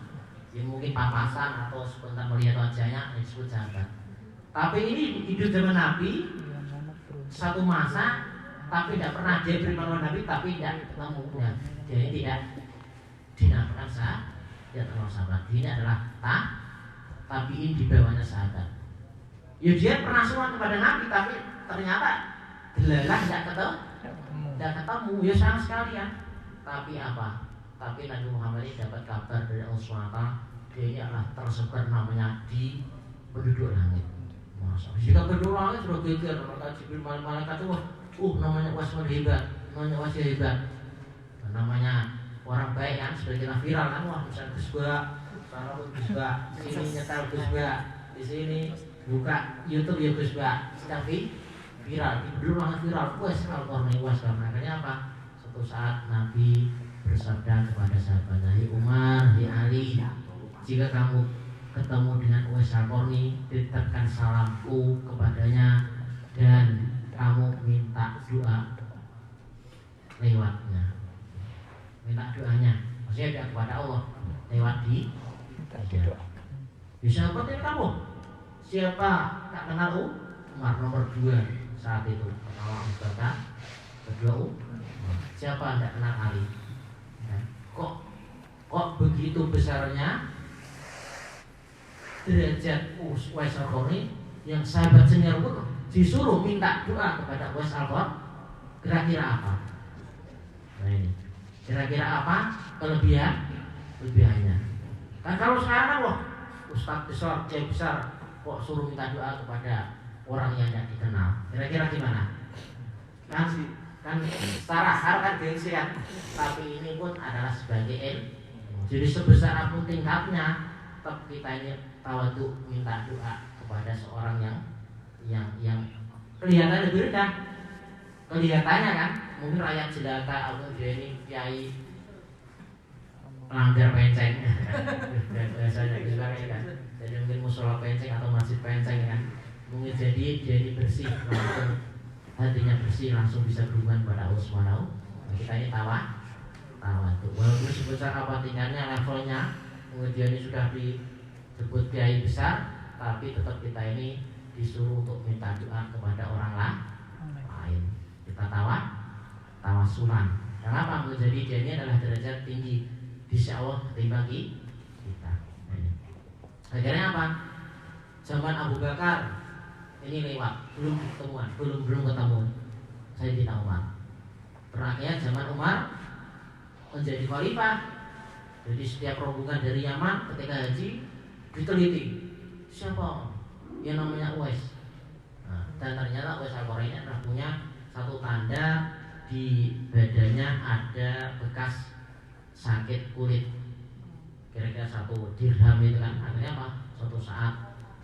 Ya mungkin papasan atau sebentar melihat wajahnya disebut sahabat. Tapi ini hidup zaman Nabi satu masa, tapi tidak pernah dia beriman pada Nabi, tapi tidak ketemu. Jadi tidak dinamakan sahabat, tidak termasuk sahabat. Ini adalah tabiin di bawahnya sahabat. Ya dia pernah sowan kepada Nabi, tapi ternyata delalah tidak ketemu. Ya sayang sekali ya. Tapi apa? Tapi Nabi Muhammad ini dapat kabar dari Allah SWT, dia ini adalah tersebar namanya di penduduk langit. Masa jika penduduk langit sudah geger, maka Jibril malaikat itu namanya wasman hebat, namanya wasya hebat, namanya orang baik kan, sudah kita viral kan, wah misalnya Gus Ba, sana pun Gus Ba, sini nyetel Gus Ba, di sini buka YouTube ya Gus Ba, sedang viral, penduduk langit viral, wes Al-Qarni was, makanya apa? Suatu saat Nabi bersabda kepada sahabatnya, "Hai Umar, hai Ali, jika kamu ketemu dengan Uwais Al-Qarni, titipkan salamku kepadanya dan kamu minta doa lewatnya." Minta doanya, maksudnya doa kepada Allah lewat di ya. Bisa seperti kamu. Siapa tak kenal Umar nomor 2 saat itu, pertama Abu Bakar, kedua siapa tidak kenal Ali? Kok begitu besarnya derajat Uwais Al-Qarni yang sahabat senior pun disuruh minta doa kepada Uwais Al-Qarni. Kira-kira apa? Nah ini, kira-kira apa kelebihannya? Kan kalau sekarang kan loh, ustadz besar, kiai besar, kok suruh minta doa kepada orang yang tidak dikenal? Kira-kira gimana? Kan secara hal kan gengsi kan, tapi ini pun adalah sebagai jadi sebesar apapun tingkatnya, tetap kita ini tawadhu minta doa kepada seorang yang kelihatannya lebih rendah, kelihatannya kan mungkin rakyat jelata atau dia ini kiai pelanggar penceng biasanya gitu kan, jadi mungkin musola penceng atau masjid penceng kan, mungkin jadi dia ini bersih langsung, hatinya bersih langsung bisa berhubungan pada Allah Subhanahu. Kita ini tawadhu, walaupun sebesar apa tingkatnya, levelnya, kemudian ini sudah disebut kiai besar, tapi tetap kita ini disuruh untuk minta doa kepada orang lain. Kita tawasulan. Kenapa? Menjadi dia ini adalah derajat tinggi di sisi Allah ketimbang kita. Akhirnya apa? Zaman Abu Bakar ini lewat, belum ketemu Sayyidina Umar. Terakhir zaman Umar menjadi khalifah. Jadi setiap rombongan dari Yaman ketika haji diteliti siapa yang namanya Uwais. Dan ternyata Uwais Al-Qarni adalah punya satu tanda di badannya, ada bekas sakit kulit, kira-kira 1 dirham itu kan. Akhirnya apa? Suatu saat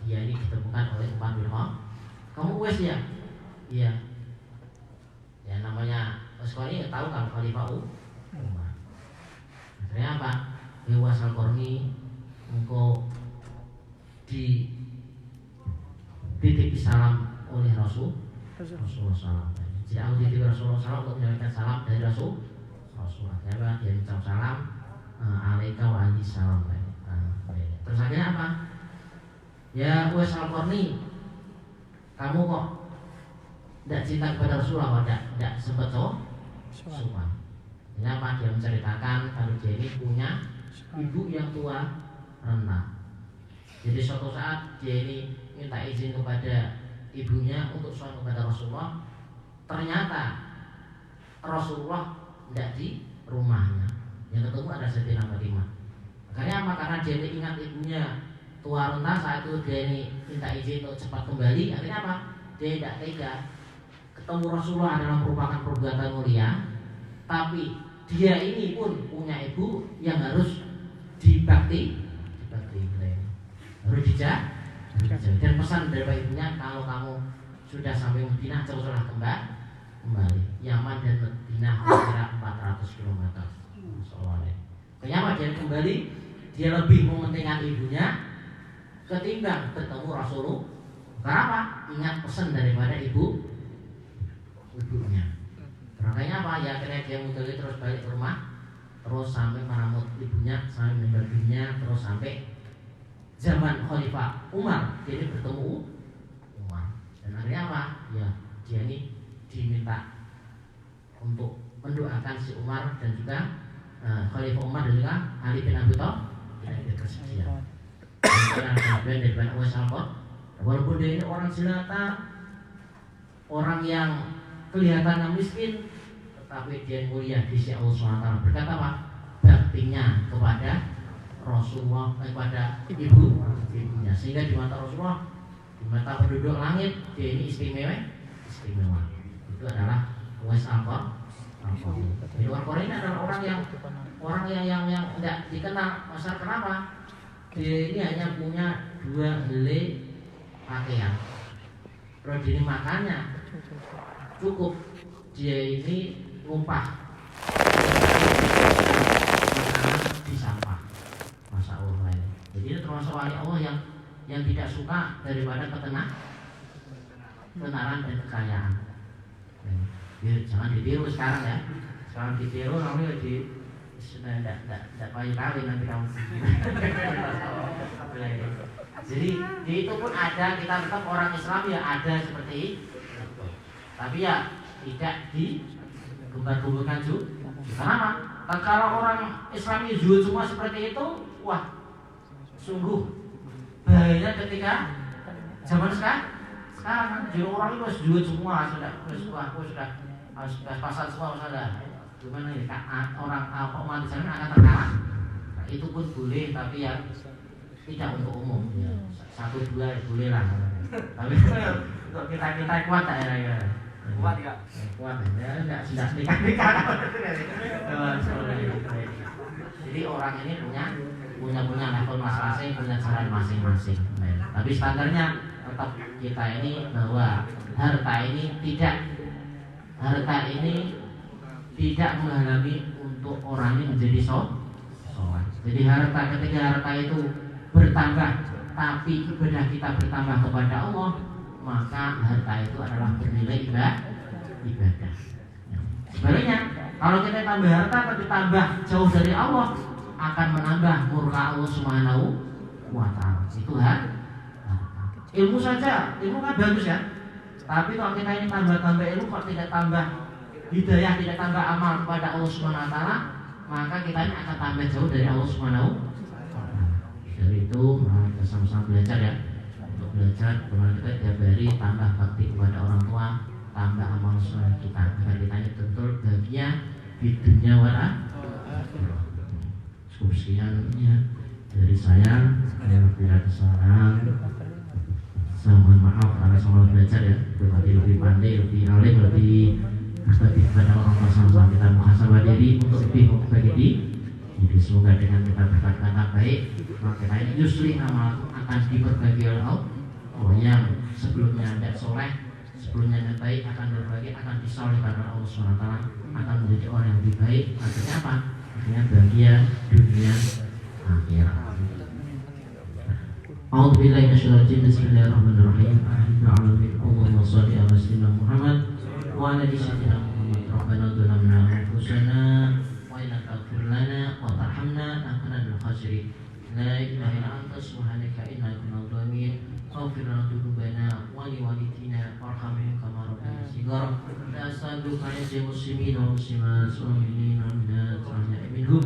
dia ini ditemukan oleh Umar bin Khattab. Kamu Uwais ya? Iya. Ya namanya Uwais Al-Qarni tahu kalau khalifah Umar. Akhirnya apa? Uwais Al-Qarni engkau dititipi salam oleh Rasulullah SAW. Jadi aku dititipi Rasulullah SAW untuk menyampaikan salam dari Rasulullah. Dia mengucap salam, alaika wa alaihi salam. Terus akhirnya apa? Ya Uwais Al-Qarni, kamu kok tidak cinta kepada Rasulullah? Tidak sempat sopan. Kenapa? Dia menceritakan kalau dia ini punya ibu yang tua renta. Jadi suatu saat dia ini minta izin kepada ibunya untuk soal kepada Rasulullah. Ternyata Rasulullah tidak di rumahnya. Yang ketemu ada Sayyidina Fatimah. Akhirnya apa? Karena dia ini ingat ibunya tua renta, saat itu dia ini minta izin untuk cepat kembali. Akhirnya apa? Dia tidak tega. Ketemu Rasulullah adalah merupakan perbuatan mulia, tapi dia ini pun punya ibu yang harus dibakti, harus dijaga. Dan pesan dari ibunya, kalau kamu sudah sampai Madinah, teruslah kembali. Yaman dan Madinah kira 400 km. Soalnya kenapa dia kembali? Dia lebih mementingkan ibunya ketimbang bertemu Rasulullah. Kenapa? Ingat pesan daripada ibunya. Makanya apa? Ya akhirnya dia muncul terus balik ke rumah, terus sampai meramut ibunya, sampai meninggal dunia, terus sampai zaman Khalifah Umar, jadi bertemu Umar. Dan akhirnya apa? Ya dia ini diminta untuk mendoakan si Umar dan juga Khalifah Umar dan juga Ali bin Abi Thalib tidak bersedia. Dan daripada Uwais Al-Qarni, walaupun dia ini orang jelata, orang yang kelihatannya miskin, tetapi dia mulia di sisi Allah SWT. Berkata apa? Baktinya kepada Rasulullah, kepada ibunya, sehingga di mata Rasulullah, di mata penduduk langit, dia ini istimewa. Itu adalah Uwais Al-Qarni. Jadi Al-Qarni ini adalah orang yang tidak dikenal. Masalah kenapa? Dia ini hanya punya 2 helai pakaian. Kalau dia makannya cukup, dia ini ngumpah di sampah. Masa Allah ini. Jadi itu termasuk wali Allah yang tidak suka daripada ketenaran dan kekayaan. Ya, jangan ditiru sekarang ya. Sekarang ditiru namanya sudah tidak kawin nanti kamu. Jadi itu pun ada, kita tetap orang Islam ya ada seperti itu. Tapi ya tidak digembar-gemburkan juga. Kenapa? Kalau orang Islam zuhud semua seperti itu, wah, sungguh bahaya ketika zaman sekarang jadi orang itu zuhud semua, sudah pasal semua sudah. Gimana ya, orang umat Islam akan terkalah. Nah, itu pun boleh, tapi ya tidak untuk umum. Ya, 1-2 boleh lah. Tapi untuk kita kuat tak ya? Kuat ya? Kuat ya, enggak sudah nikah. Jadi orang ini punya level masing-masing, punya cara masing-masing. Tapi standarnya tetap kita ini bahwa harta ini tidak menghalangi untuk orang ini menjadi soleh. Jadi ketika harta itu bertambah, tapi ibadah kita bertambah kepada Allah, maka harta itu adalah bernilai ibadah. Sebaliknya, kalau kita tambah harta tapi tambah jauh dari Allah, akan menambah murka Allah Subhanahu wa Ta'ala. Itu ilmu saja, ilmu kan bagus ya. Tapi kalau kita ini tambah ilmu, kok tidak tambah hidayah, tidak tambah amal kepada Allah Subhanahu wa Ta'ala, maka kita ini akan tambah jauh dari Allah Subhanahu wa Ta'ala. Dari itu kita sama-sama belajar ya. Untuk belajar bagaimana kita tiap hari tambah bakti kepada orang tua, tambah amal soleh kita, agar kita ini betul bahagia di dunia wal akhirah. Cukup sekian ya dari saya. Bila kesalahan, saya mohon maaf karena sama belajar ya, lebih pandai, lebih alim, lebih kepada orang tua, sama-sama kita muhasabah diri untuk lebih memperbaiki diri. Jadi semoga dengan kita berkata-kata baik, maka kita ini justru amal akan diperbagi oleh Allah. Yang sebelumnya tidak soleh, sebelumnya tidak baik, akan berbagi, akan disolehkan oleh Allah SWT, akan menjadi orang yang lebih baik. Artinya apa? Artinya bahagia dunia akhirat. A'udzubillahi minasyaitonir rajim. Bismillahirrahmanirrahim. Allahumma shalli ala sayyidina Muhammad wa ala ali sayyidina Muhammad. Rabbana zalamna anfusana wa in lam taghfir lana wa tarhamna lanakunanna minal khasirin. La ilaha illa anta subhanaka inna kunna dhalimin. Ighfir lana dzunubana wa li walidina warhamhum kama rabbayana shighara. La as'aluka ya muslimin wa muslimat wal mu'minin wal mu'minat minhum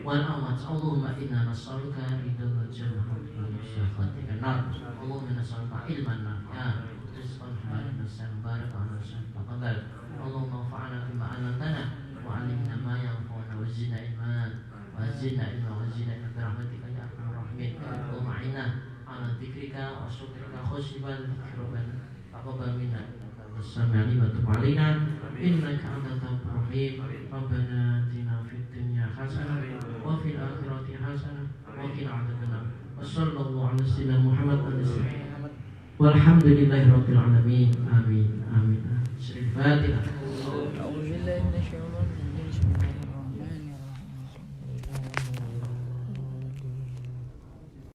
wal amwat. Allahumma inna nas'aluka ridha jannah wa syafaatika nar. Allahumma nas'aluka ilman nafi'an rizqan halalan barakan wa taqabbal. Allahumma anfa'na bima 'allamtana wa 'allimna ma yanfa'una wa zidna ilman wa zidna ilman wa zidna ilman bi rahmatika ya arhamar rahimin. Allahumma 'inna 'ala dzikrika wa syukrika khushiban dzikruban taqabbal minna wassalamu wa tub 'alaina innaka antat tawwabur rahim. Rabbana atina fid dunya hasanah wa fil akhirati hasanah wa qina 'adzabannar. Wassallallahu ala sayyidina Muhammad walhamdulillahi rabbil alamin. Amin. Amin. Al-Fatihah.